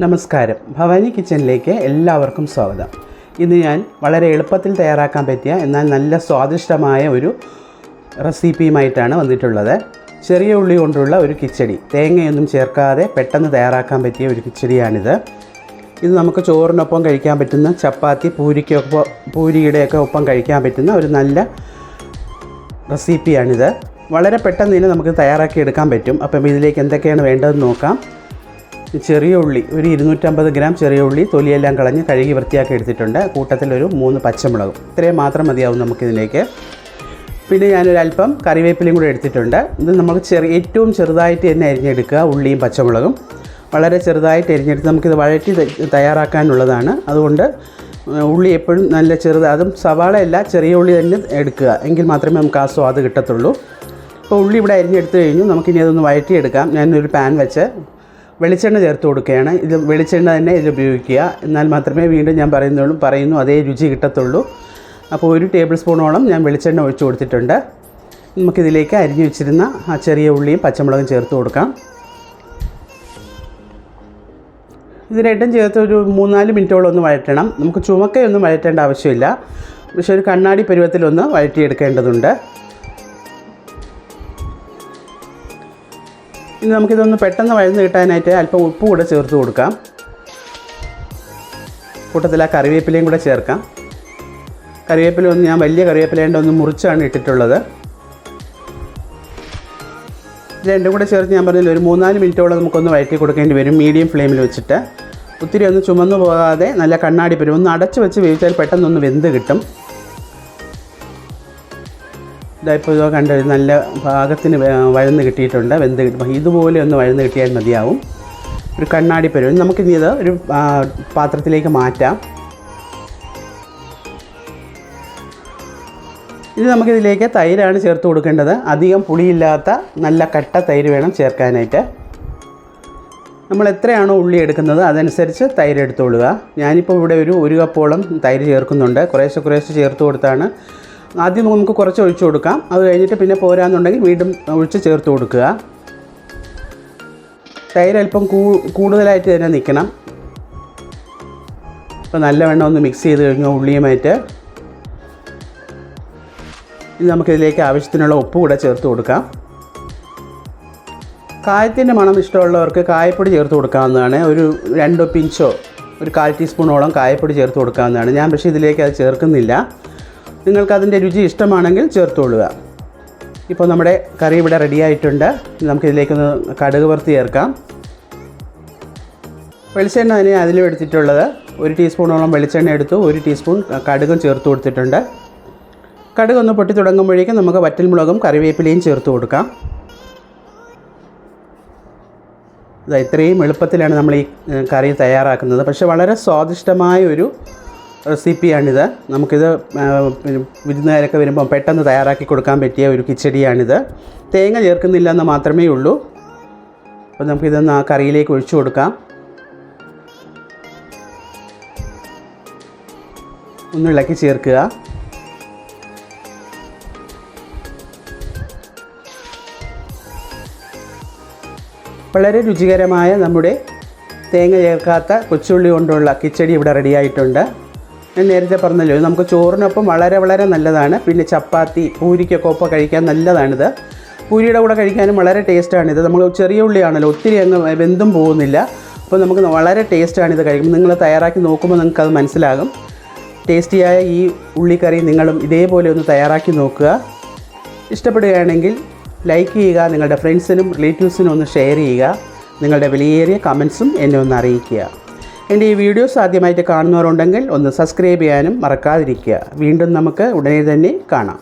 നമസ്കാരം, ഭവാനി കിച്ചണിലേക്ക് എല്ലാവർക്കും സ്വാഗതം. ഇന്ന് ഞാൻ വളരെ എളുപ്പത്തിൽ തയ്യാറാക്കാൻ പറ്റിയ എന്നാൽ നല്ല സ്വാദിഷ്ടമായ ഒരു റെസിപ്പിയുമായിട്ടാണ് വന്നിട്ടുള്ളത്. ചെറിയ ഉള്ളി കൊണ്ടുള്ള ഒരു കിച്ചടി, തേങ്ങയൊന്നും ചേർക്കാതെ പെട്ടെന്ന് തയ്യാറാക്കാൻ പറ്റിയ ഒരു കിച്ചടിയാണിത്. ഇത് നമുക്ക് ചോറിനൊപ്പം കഴിക്കാൻ പറ്റുന്ന, ചപ്പാത്തി പൂരിയുടെയൊക്കെ ഒപ്പം കഴിക്കാൻ പറ്റുന്ന ഒരു നല്ല റെസിപ്പിയാണിത്. വളരെ പെട്ടെന്ന് തന്നെ നമുക്ക് തയ്യാറാക്കി എടുക്കാൻ പറ്റും. അപ്പം ഇതിലേക്ക് എന്തൊക്കെയാണ് വേണ്ടതെന്ന് നോക്കാം. ചെറിയ ഉള്ളി, ഒരു 250 ഗ്രാം ചെറിയ ഉള്ളി തൊലിയെല്ലാം കളഞ്ഞ് കഴുകി വൃത്തിയാക്കി എടുത്തിട്ടുണ്ട്. കൂട്ടത്തിലൊരു 3 പച്ചമുളകും, ഇത്രയും മാത്രം മതിയാവും നമുക്കിതിലേക്ക്. പിന്നെ ഞാനൊരല്പം കറിവേപ്പിലയും കൂടെ എടുത്തിട്ടുണ്ട്. ഇത് നമുക്ക് ഏറ്റവും ചെറുതായിട്ട് തന്നെ അരിഞ്ഞെടുക്കുക. ഉള്ളിയും പച്ചമുളകും വളരെ ചെറുതായിട്ട് അരിഞ്ഞെടുത്ത് നമുക്കിത് വഴറ്റി തയ്യാറാക്കാനുള്ളതാണ്. അതുകൊണ്ട് ഉള്ളി എപ്പോഴും നല്ല അതും സവാളയല്ല, ചെറിയ ഉള്ളി തന്നെ എടുക്കുക, എങ്കിൽ മാത്രമേ നമുക്ക് ആ സ്വാദ് കിട്ടത്തുള്ളൂ. അപ്പോൾ ഉള്ളി ഇവിടെ അരിഞ്ഞെടുത്ത് കഴിഞ്ഞു. നമുക്കിനി അതൊന്ന് വഴറ്റിയെടുക്കാം. ഞാനൊരു പാൻ വെച്ച് വെളിച്ചെണ്ണ ചേർത്ത് കൊടുക്കുകയാണ്. ഇത് വെളിച്ചെണ്ണ തന്നെ ഇതിൽ ഉപയോഗിക്കുക, എന്നാൽ മാത്രമേ വീണ്ടും ഞാൻ പറയുന്നു അതേ രുചി കിട്ടത്തുള്ളൂ. അപ്പോൾ 1 ടേബിൾ സ്പൂണോളം ഞാൻ വെളിച്ചെണ്ണ ഒഴിച്ച് കൊടുത്തിട്ടുണ്ട്. നമുക്കിതിലേക്ക് അരിഞ്ഞു വെച്ചിരുന്ന ആ ചെറിയ ഉള്ളിയും പച്ചമുളകും ചേർത്ത് കൊടുക്കാം. ഇത് രണ്ടും ചേർത്ത് ഒരു 3-4 മിനിറ്റോളം ഒന്ന് വഴറ്റണം. നമുക്ക് ചുമക്കയൊന്നും വഴറ്റേണ്ട ആവശ്യമില്ല, പക്ഷേ ഒരു കണ്ണാടി പരുവത്തിലൊന്ന് വഴറ്റിയെടുക്കേണ്ടതുണ്ട്. ഇനി നമുക്കിതൊന്ന് പെട്ടെന്ന് വഴന്ന് കിട്ടാനായിട്ട് അല്പം ഉപ്പ് കൂടെ ചേർത്ത് കൊടുക്കാം. കൂട്ടത്തിൽ ആ കറിവേപ്പിലയും കൂടെ ചേർക്കാം. കറിവേപ്പില ഞാൻ വലിയ കറിവേപ്പിലേണ്ട ഒന്ന് മുറിച്ചാണ് ഇട്ടിട്ടുള്ളത്. രണ്ടും കൂടെ ചേർത്ത് ഞാൻ പറഞ്ഞില്ല, ഒരു 3-4 മിനിറ്റോളം നമുക്കൊന്ന് വഴറ്റി കൊടുക്കേണ്ടി വരും, മീഡിയം ഫ്ലെയിമിൽ വെച്ചിട്ട്. ഒത്തിരി ഒന്ന് ചുമന്നു പോകാതെ നല്ല കണ്ണാടി പരുവം, ഒന്ന് അടച്ച് വെച്ച് വേവിച്ചാൽ പെട്ടെന്നൊന്ന് വെന്ത് കിട്ടും. ഇതായിപ്പോൾ ഇതോ കണ്ട നല്ല പാകത്തിന് വഴന്ന് കിട്ടിയിട്ടുണ്ട്. ഇതുപോലെ ഒന്ന് വഴന്ന് കിട്ടിയാൽ മതിയാവും. ഒരു കണ്ണാടി പരുവം. നമുക്കിനി ഇത് ഒരു പാത്രത്തിലേക്ക് മാറ്റാം. ഇനി നമുക്കിതിലേക്ക് തൈരാണ് ചേർത്ത് കൊടുക്കേണ്ടത്. അധികം പുളിയില്ലാത്ത നല്ല കട്ട തൈര് വേണം ചേർക്കാനായിട്ട്. നമ്മൾ എത്രയാണോ ഉള്ളി എടുക്കുന്നത് അതനുസരിച്ച് തൈര് എടുത്തുകൊള്ളുക. ഞാനിപ്പോൾ ഇവിടെ ഒരു കപ്പോളം തൈര് ചേർക്കുന്നുണ്ട്. കുറേശ്ശെ ചേർത്ത് കൊടുത്താണ്. ആദ്യം നമുക്ക് കുറച്ച് ഒഴിച്ചു കൊടുക്കാം. അത് കഴിഞ്ഞിട്ട് പിന്നെ പോരാന്നുണ്ടെങ്കിൽ വീണ്ടും ഒഴിച്ച് ചേർത്ത് കൊടുക്കുക. തൈര് അല്പം കൂടുതലായിട്ട് തന്നെ നിൽക്കണം. അപ്പോൾ നല്ലവണ്ണം ഒന്ന് മിക്സ് ചെയ്ത് കഴിഞ്ഞാൽ ഉള്ളിയുമായിട്ട് ഇത് നമുക്കിതിലേക്ക് ആവശ്യത്തിനുള്ള ഉപ്പ് കൂടെ ചേർത്ത് കൊടുക്കാം. കായത്തിൻ്റെ മണം ഇഷ്ടമുള്ളവർക്ക് കായപ്പൊടി ചേർത്ത് കൊടുക്കാവുന്നതാണ്. ഒരു 2 പിഞ്ചോ ഒരു 1/4 ടീസ്പൂണോളം കായപ്പൊടി ചേർത്ത് കൊടുക്കാവുന്നതാണ്. ഞാൻ പക്ഷേ ഇതിലേക്ക് അത് ചേർക്കുന്നില്ല. നിങ്ങൾക്കതിൻ്റെ രുചി ഇഷ്ടമാണെങ്കിൽ ചേർത്തുകൊള്ളുക. ഇപ്പോൾ നമ്മുടെ കറി ഇവിടെ റെഡിയായിട്ടുണ്ട്. നമുക്കിതിലേക്കൊന്ന് കടുക് വറുത്ത് ചേർക്കാം. വെളിച്ചെണ്ണ തന്നെ അതിലും എടുത്തിട്ടുള്ളത്. 1 ടീസ്പൂണോളം വെളിച്ചെണ്ണ എടുത്തു. 1 ടീസ്പൂൺ കടുകും ചേർത്ത് കൊടുത്തിട്ടുണ്ട്. കടുകൊന്ന് പൊട്ടി തുടങ്ങുമ്പോഴേക്കും നമുക്ക് വറ്റൽമുളകും കറിവേപ്പിലയും ചേർത്ത് കൊടുക്കാം. ഇത്രയും എളുപ്പത്തിലാണ് നമ്മൾ ഈ കറി തയ്യാറാക്കുന്നത്. പക്ഷേ വളരെ സ്വാദിഷ്ടമായ ഒരു റെസിപ്പിയാണിത്. നമുക്കിത് വിരുന്നുകാരൊക്കെ വരുമ്പം പെട്ടെന്ന് തയ്യാറാക്കി കൊടുക്കാൻ പറ്റിയ ഒരു കിച്ചടിയാണിത്. തേങ്ങ ചേർക്കുന്നില്ല എന്ന് മാത്രമേ ഉള്ളൂ. അപ്പോൾ നമുക്കിതൊന്ന് ആ കറിയിലേക്ക് ഒഴിച്ചു കൊടുക്കാം. ഒന്ന് ഇളക്കി ചേർക്കുക. വളരെ രുചികരമായ നമ്മുടെ തേങ്ങ ചേർക്കാത്ത കൊച്ചുള്ളി കൊണ്ടുള്ള കിച്ചടി ഇവിടെ റെഡിയായിട്ടുണ്ട്. ഞാൻ നേരത്തെ പറഞ്ഞല്ലോ, നമുക്ക് ചോറിനൊപ്പം വളരെ നല്ലതാണ്. പിന്നെ ചപ്പാത്തി പൂരിക്കൊക്കെ ഒപ്പം കഴിക്കാൻ നല്ലതാണിത്. പൂരിയുടെ കൂടെ കഴിക്കാനും വളരെ ടേസ്റ്റാണിത്. നമ്മൾ ചെറിയ ഉള്ളിയാണല്ലോ, ഒത്തിരി അങ്ങ് വെന്തും പോകുന്നില്ല. അപ്പോൾ നമുക്ക് വളരെ ടേസ്റ്റാണിത് കഴിക്കുമ്പോൾ. നിങ്ങൾ തയ്യാറാക്കി നോക്കുമ്പോൾ നിങ്ങൾക്കത് മനസ്സിലാകും. ടേസ്റ്റിയായ ഈ ഉള്ളിക്കറി നിങ്ങളും ഇതേപോലെ ഒന്ന് തയ്യാറാക്കി നോക്കുക. ഇഷ്ടപ്പെടുകയാണെങ്കിൽ ലൈക്ക് ചെയ്യുക, നിങ്ങളുടെ ഫ്രണ്ട്സിനും റിലേറ്റീവ്സിനും ഒന്ന് ഷെയർ ചെയ്യുക. നിങ്ങളുടെ വിലയേറിയ കമൻസും എന്നെ ഒന്ന് അറിയിക്കുക. എൻ്റെ ഈ വീഡിയോസ് ആദ്യമായിട്ട് കാണുന്നവരുണ്ടെങ്കിൽ ഒന്ന് സബ്സ്ക്രൈബ് ചെയ്യാനും മറക്കാതിരിക്കുക. വീണ്ടും നമുക്ക് ഉടനെ തന്നെ കാണാം.